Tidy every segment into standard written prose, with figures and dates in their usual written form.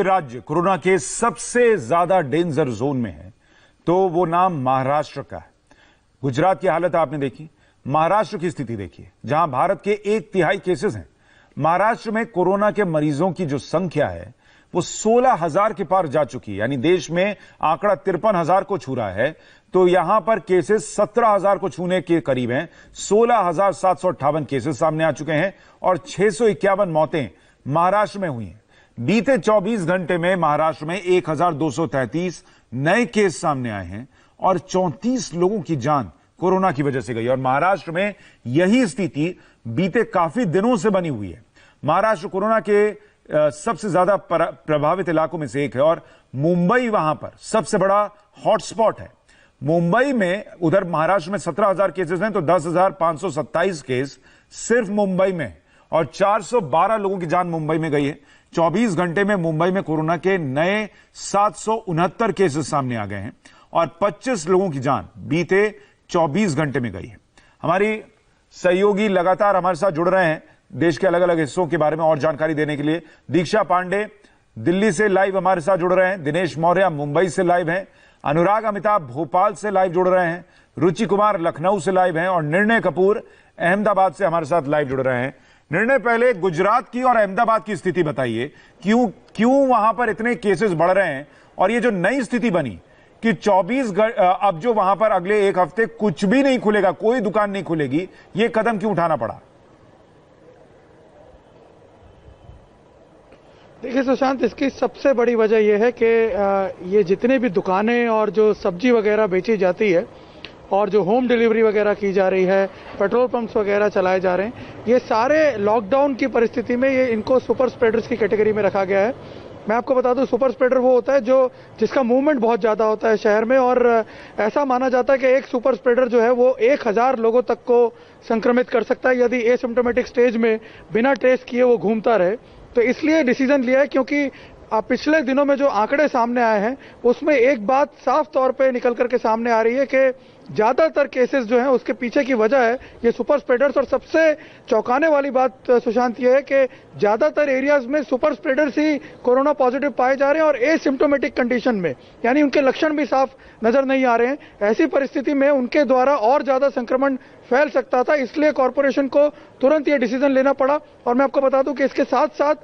राज्य कोरोना के सबसे ज्यादा डेंजर जोन में है तो वो नाम महाराष्ट्र का है। गुजरात की हालत आपने देखी, महाराष्ट्र की स्थिति देखिए, जहां भारत के 1/3 केसेस हैं। महाराष्ट्र में कोरोना के मरीजों की जो संख्या है वो 16,000 के पार जा चुकी है, यानी देश में आंकड़ा 53,000 को छू रहा है, तो यहां पर केसेस 17,000 को छूने के करीब हैं। 16,758 केसेस सामने आ चुके हैं और 651 मौतें महाराष्ट्र में हुई हैं। बीते 24 घंटे में महाराष्ट्र में 1,233 नए केस सामने आए हैं और 34 लोगों की जान कोरोना की वजह से गई। और महाराष्ट्र में यही स्थिति बीते काफी दिनों से बनी हुई है। महाराष्ट्र कोरोना के सबसे ज्यादा प्रभावित इलाकों में से एक है और मुंबई वहां पर सबसे बड़ा हॉटस्पॉट है। मुंबई में, उधर महाराष्ट्र में 17,000 केसेस हैं तो 10,527 केस सिर्फ मुंबई में और 412 लोगों की जान मुंबई में गई है। 24 घंटे में मुंबई में कोरोना के नए 769 केसेस सामने आ गए हैं और 25 लोगों की जान बीते 24 घंटे में गई है। हमारी सहयोगी लगातार हमारे साथ जुड़ रहे हैं देश के अलग अलग हिस्सों के बारे में और जानकारी देने के लिए। दीक्षा पांडे दिल्ली से लाइव हमारे साथ जुड़ रहे हैं, दिनेश मौर्य मुंबई से लाइव हैं, अनुराग अमिताभ भोपाल से लाइव जुड़ रहे हैं, रुचि कुमार लखनऊ से लाइव हैं और निर्णय कपूर अहमदाबाद से हमारे साथ लाइव जुड़ रहे हैं। निर्णय, पहले गुजरात की और अहमदाबाद की स्थिति बताइए, क्यों वहां पर इतने केसेस बढ़ रहे हैं और ये जो नई स्थिति बनी कि 24 अब जो वहां पर अगले एक हफ्ते कुछ भी नहीं खुलेगा, कोई दुकान नहीं खुलेगी, ये कदम क्यों उठाना पड़ा? देखिए सुशांत, इसकी सबसे बड़ी वजह यह है कि ये जितने भी दुकानें और जो सब्जी वगैरह बेची जाती है और जो होम डिलीवरी वगैरह की जा रही है, पेट्रोल पंप्स वगैरह चलाए जा रहे हैं, ये सारे लॉकडाउन की परिस्थिति में ये इनको सुपर स्प्रेडर्स की कैटेगरी में रखा गया है। मैं आपको बता दूं, सुपर स्प्रेडर वो होता है जिसका मूवमेंट बहुत ज़्यादा होता है शहर में और ऐसा माना जाता है कि एक सुपर स्प्रेडर जो है वो 1,000 लोगों तक को संक्रमित कर सकता है यदि एसिम्प्टोमेटिक स्टेज में बिना टेस्ट किए वो घूमता रहे। तो इसलिए डिसीजन लिया है, क्योंकि पिछले दिनों में जो आंकड़े सामने आए हैं उसमें एक बात साफ तौर पे निकल करके सामने आ रही है कि ज़्यादातर केसेस जो हैं उसके पीछे की वजह है ये सुपर स्प्रेडर्स। और सबसे चौंकाने वाली बात सुशांत ये है कि ज़्यादातर एरियाज में सुपर स्प्रेडर्स ही कोरोना पॉजिटिव पाए जा रहे हैं और एसिम्प्टोमेटिक कंडीशन में, यानी उनके लक्षण भी साफ नजर नहीं आ रहे हैं। ऐसी परिस्थिति में उनके द्वारा और ज़्यादा संक्रमण फैल सकता था, इसलिए कॉरपोरेशन को तुरंत ये डिसीजन लेना पड़ा। और मैं आपको बता दूं कि इसके साथ साथ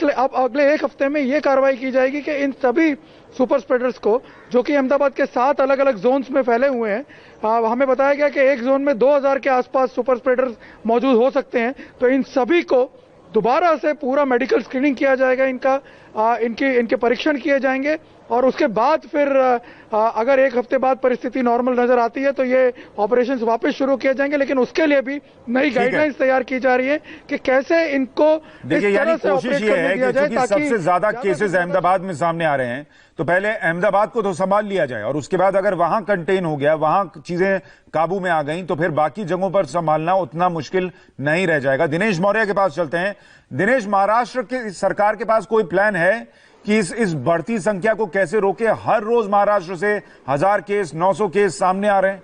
अब अगले एक हफ्ते में ये कार्रवाई की जाएगी कि इन सभी सुपर स्प्रेडर्स को, जो कि अहमदाबाद के 7 अलग अलग जोन्स में फैले हुए हैं, हमें बताया गया कि एक जोन में 2,000 के आसपास सुपर स्प्रेडर्स मौजूद हो सकते हैं। तो इन सभी को दोबारा से पूरा मेडिकल स्क्रीनिंग किया जाएगा, इनके परीक्षण किए जाएंगे और उसके बाद फिर अगर एक हफ्ते बाद परिस्थिति नॉर्मल नजर आती है तो ये ऑपरेशंस वापस शुरू किए जाएंगे। लेकिन उसके लिए भी नई गाइडलाइंस तैयार की जा रही है कि कैसे इनको देखिए, यानी कोशिश ये है कि क्योंकि सबसे ज्यादा केसेस अहमदाबाद में सामने आ रहे हैं तो पहले अहमदाबाद को तो संभाल लिया जाए और उसके बाद अगर वहां कंटेन हो गया, वहां चीजें काबू में आ गई तो फिर बाकी जगहों पर संभालना उतना मुश्किल नहीं रह जाएगा। दिनेश मौर्य के पास चलते हैं। दिनेश, महाराष्ट्र की सरकार के पास कोई प्लान है कि इस बढ़ती संख्या को कैसे रोके? हर रोज महाराष्ट्र से 1,000 केस, 900 केस सामने आ रहे हैं।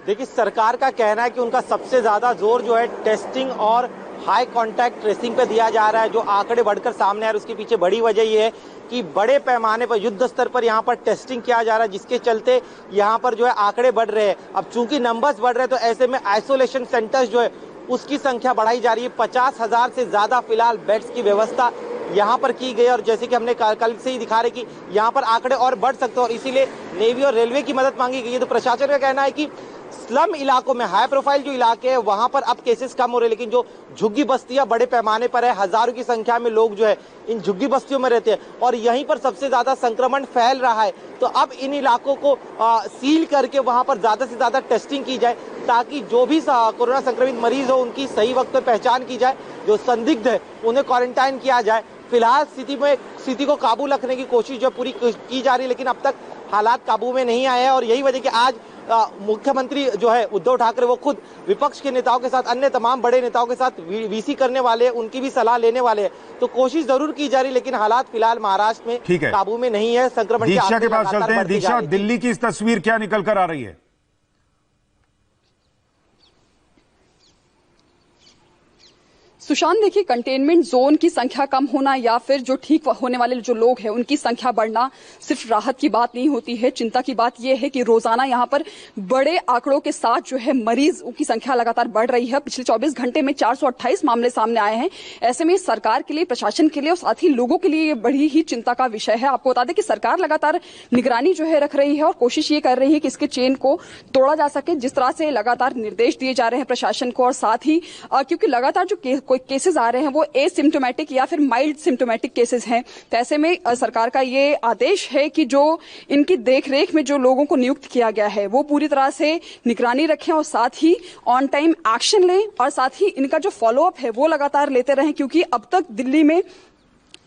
देखिए, सरकार का कहना है कि उनका सबसे ज्यादा जोर जो है टेस्टिंग और हाई कांटेक्ट ट्रेसिंग पे दिया जा रहा है। जो आंकड़े बढ़कर सामने आ रहे हैं उसके पीछे बड़ी वजह यह है कि बड़े पैमाने पर युद्ध स्तर पर यहाँ पर टेस्टिंग किया जा रहा है, जिसके चलते यहाँ पर जो है आंकड़े बढ़ रहे हैं। अब चूंकि नंबर्स बढ़ रहे हैं तो ऐसे में आइसोलेशन सेंटर्स जो है उसकी संख्या बढ़ाई जा रही है। 50,000 से ज्यादा फिलहाल बेड्स की व्यवस्था यहाँ पर की गई और जैसे कि हमने कल से ही दिखा रहे कि यहाँ पर आंकड़े और बढ़ सकते हैं और इसीलिए नेवी और रेलवे की मदद मांगी गई है। तो प्रशासन का कहना है कि स्लम इलाकों में, हाई प्रोफाइल जो इलाके हैं वहां पर अब केसेस कम हो रहे हैं, लेकिन जो झुग्गी बस्तियां बड़े पैमाने पर है, हजारों की संख्या में लोग जो है इन झुग्गी बस्तियों में रहते हैं और यहीं पर सबसे ज्यादा संक्रमण फैल रहा है। तो अब इन इलाकों को सील करके वहां पर ज्यादा से ज्यादा टेस्टिंग की जाए ताकि जो भी कोरोना संक्रमित मरीज हो उनकी सही वक्त पर पहचान की जाए, जो संदिग्ध है उन्हें क्वारंटाइन किया जाए। फिलहाल स्थिति को काबू रखने की कोशिश जो पूरी की जा रही है, लेकिन अब तक हालात काबू में नहीं आए हैं और यही वजह कि आज मुख्यमंत्री जो है उद्धव ठाकरे वो खुद विपक्ष के नेताओं के साथ, अन्य तमाम बड़े नेताओं के साथ वीसी करने वाले हैं, उनकी भी सलाह लेने वाले हैं। तो कोशिश जरूर की जा रही है, लेकिन हालात फिलहाल महाराष्ट्र में काबू में नहीं है। संक्रमण के दीक्षा के पास चलते हैं। दीक्षा, दिल्ली की इस तस्वीर क्या निकल कर आ रही है? सुशांत, देखिए, कंटेनमेंट जोन की संख्या कम होना या फिर जो ठीक होने वाले जो लोग हैं उनकी संख्या बढ़ना सिर्फ राहत की बात नहीं होती है। चिंता की बात यह है कि रोजाना यहाँ पर बड़े आंकड़ों के साथ जो है मरीज की संख्या लगातार बढ़ रही है। पिछले 24 घंटे में 428 मामले सामने आए हैं। ऐसे में सरकार के लिए, प्रशासन के लिए और साथ ही लोगों के लिए ये बड़ी ही चिंता का विषय है। आपको बता दें कि सरकार लगातार निगरानी जो है रख रही है और कोशिश ये कर रही है कि इसके चेन को तोड़ा जा सके। जिस तरह से लगातार निर्देश दिए जा रहे हैं प्रशासन को, और साथ ही क्योंकि लगातार जो कोई केसेस आ रहे हैं वो एसिम्टोमेटिक या फिर माइल्ड सिम्टोमेटिक केसेस हैं, तो ऐसे में सरकार का ये आदेश है कि जो इनकी देखरेख में जो लोगों को नियुक्त किया गया है वो पूरी तरह से निगरानी रखें और साथ ही ऑन टाइम एक्शन लें और साथ ही इनका जो फॉलोअप है वो लगातार लेते रहें, क्योंकि अब तक दिल्ली में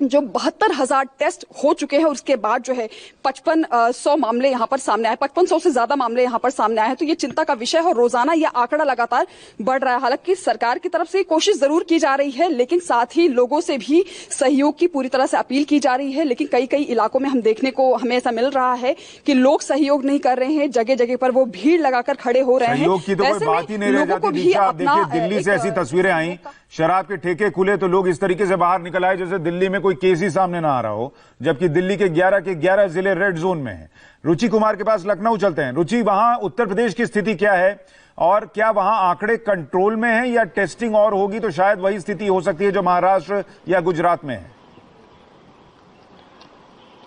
जो 72,000 टेस्ट हो चुके हैं, उसके बाद जो है 5500 मामले यहाँ पर सामने आए, 5500 से ज्यादा मामले यहाँ पर सामने आए हैं। तो ये चिंता का विषय है और रोजाना यह आंकड़ा लगातार बढ़ रहा है। हालांकि सरकार की तरफ से कोशिश जरूर की जा रही है, लेकिन साथ ही लोगों से भी सहयोग की पूरी तरह से अपील की जा रही है। लेकिन कई कई इलाकों में हमें ऐसा मिल रहा है कि लोग सहयोग नहीं कर रहे हैं, जगह जगह पर वो भीड़ लगाकर खड़े हो रहे हैं। सहयोग की तो कोई बात ही नहीं रह जाती। देखिए, दिल्ली से ऐसी तस्वीरें आई, शराब के ठेके खुले तो लोग इस तरीके से बाहर निकल आए जैसे दिल्ली में कोई केस ही सामने ना आ रहा हो, जबकि दिल्ली के 11 जिले रेड जोन में हैं। रुचि कुमार के पास लखनऊ चलते हैं। रुचि, वहां उत्तर प्रदेश की स्थिति क्या है और क्या वहां आंकड़े कंट्रोल में हैं या टेस्टिंग और होगी तो शायद वही स्थिति हो सकती है जो महाराष्ट्र या गुजरात में है?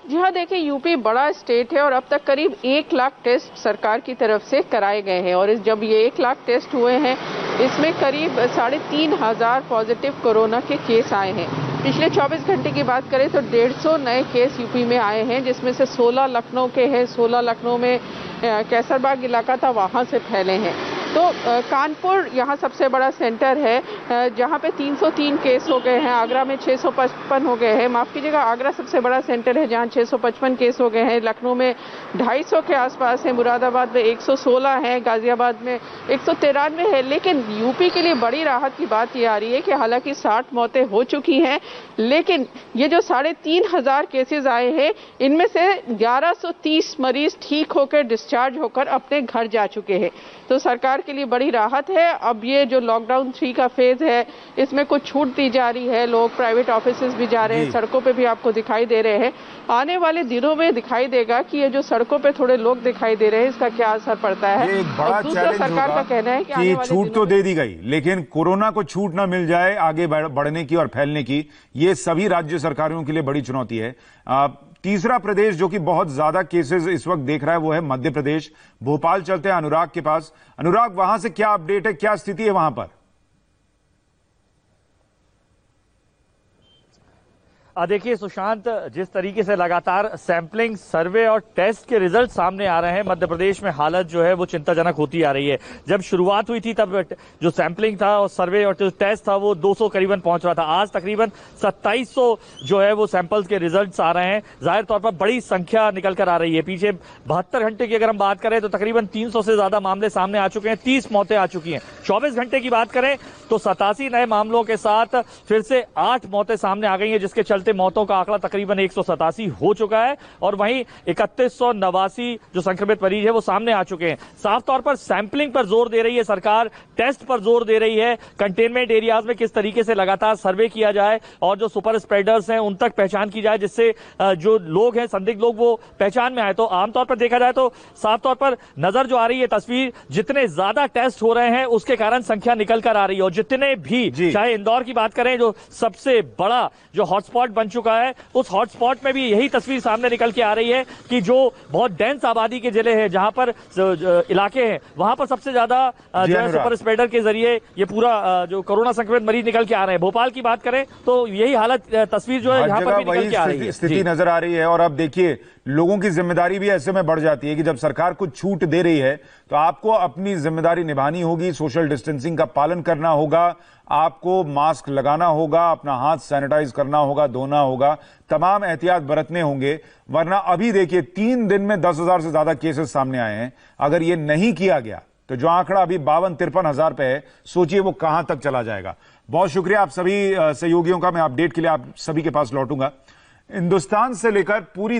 जी हाँ, देखिए, यूपी बड़ा स्टेट है और अब तक करीब 1 लाख टेस्ट सरकार की तरफ से कराए गए हैं और जब ये 1 लाख टेस्ट हुए हैं इसमें करीब 3,500 पॉजिटिव कोरोना के केस आए हैं। पिछले 24 घंटे की बात करें तो 150 नए केस यूपी में आए हैं, जिसमें से 16 लखनऊ के हैं। 16 लखनऊ में कैसरबाग इलाका था, वहाँ से फैले हैं। तो कानपुर यहाँ सबसे बड़ा सेंटर है जहाँ पे 303 केस हो गए हैं। आगरा में 655 हो गए हैं, माफ़ कीजिएगा, आगरा सबसे बड़ा सेंटर है जहाँ 655 केस हो गए हैं। लखनऊ में 250 के आसपास है, मुरादाबाद में 116 है, गाजियाबाद में 193 है। लेकिन यूपी के लिए बड़ी राहत की बात ये आ रही है कि हालांकि 60 मौतें हो चुकी हैं, लेकिन ये जो 3,500 केसेस आए हैं इनमें से 1130 मरीज ठीक होकर डिस्चार्ज होकर अपने घर जा चुके हैं। तो सरकार के लिए बड़ी राहत है। अब ये जो लॉकडाउन 3 का फेज है इसमें कुछ छूट दी जा रही है, लोग प्राइवेट ऑफिसेज भी जा रहे हैं, सड़कों पे भी आपको दिखाई दे रहे हैं। आने वाले दिनों में दिखाई देगा कि ये जो सड़कों पे थोड़े लोग दिखाई दे रहे हैं इसका क्या असर पड़ता है। ये एक बड़ा चैलेंज सरकार का कहना है कि छूट तो दे दी गई, लेकिन कोरोना को छूट ना मिल जाए आगे बढ़ने की और फैलने की, ये सभी राज्य सरकारों के लिए बड़ी चुनौती है। तीसरा प्रदेश जो कि बहुत ज्यादा केसेस इस वक्त देख रहा है वो है मध्य प्रदेश। भोपाल चलते हैं अनुराग के पास। अनुराग, वहां से क्या अपडेट है, क्या स्थिति है वहां पर? देखिए सुशांत, जिस तरीके से लगातार सैंपलिंग, सर्वे और टेस्ट के रिजल्ट सामने आ रहे हैं, मध्य प्रदेश में हालत जो है वो चिंताजनक होती आ रही है। जब शुरुआत हुई थी तब जो सैंपलिंग था और सर्वे और जो टेस्ट था वो 200 करीबन पहुंच रहा था। आज तकरीबन 2700 जो है वो सैंपल्स के रिजल्ट आ रहे हैं। जाहिर तौर पर बड़ी संख्या निकल कर आ रही है। पीछे 72 घंटे की अगर हम बात करें तो तकरीबन 300 से ज्यादा मामले सामने आ चुके हैं, 30 मौतें आ चुकी हैं। 24 घंटे की बात करें तो 87 नए मामलों के साथ फिर से 8 मौतें सामने आ गई हैं, जिसके चलते मौतों का आंकड़ा तकरीबन 187 हो चुका है और वहीं 3189 जो संक्रमित मरीज है वो सामने आ चुके हैं। साफ तौर पर सैंपलिंग पर जोर दे रही है सरकार, टेस्ट पर जोर दे रही है, कंटेनमेंट एरियाज में किस तरीके से लगातार सर्वे किया जाए और जो सुपर स्प्रेडर्स हैं उन तक पहचान की जाए, जिससे जो लोग हैं, संदिग्ध लोग, वो पहचान में आए। तो आमतौर पर देखा जाए तो साफ तौर पर नजर जो आ रही है तस्वीर, जितने ज्यादा टेस्ट हो रहे हैं उसके कारण संख्या निकल कर आ रही है। और जितने भी, चाहे इंदौर की बात करें जो सबसे बड़ा जो हॉटस्पॉट बन चुका है, उस हॉटस्पॉट में भी यही तस्वीर सामने निकल के आ रही है कि जो बहुत डेंस आबादी के जिले हैं, जहां पर इलाके हैं, वहां पर सबसे ज्यादा जो है सुपर स्प्रेडर के जरिए ये पूरा जो कोरोना संक्रमित मरीज निकल के आ रहे हैं। भोपाल की बात करें तो यही हालत, तस्वीर जो है यहाँ पर भी निकल के आ रही है, स्थिति नजर आ रही है। और अब देखिए, लोगों की जिम्मेदारी भी ऐसे में बढ़ जाती है कि जब सरकार कुछ छूट दे रही है तो आपको अपनी जिम्मेदारी निभानी होगी, सोशल डिस्टेंसिंग का पालन करना होगा, आपको मास्क लगाना होगा, अपना हाथ सैनिटाइज करना होगा, धोना होगा, तमाम एहतियात बरतने होंगे। वरना अभी देखिए 3 दिन में 10,000 से ज्यादा केसेस सामने आए हैं। अगर ये नहीं किया गया तो जो आंकड़ा अभी 52-53 हजार पे है, सोचिए वो कहां तक चला जाएगा। बहुत शुक्रिया आप सभी सहयोगियों का। मैं अपडेट के लिए आप सभी के पास लौटूंगा। हिंदुस्तान से लेकर पूरी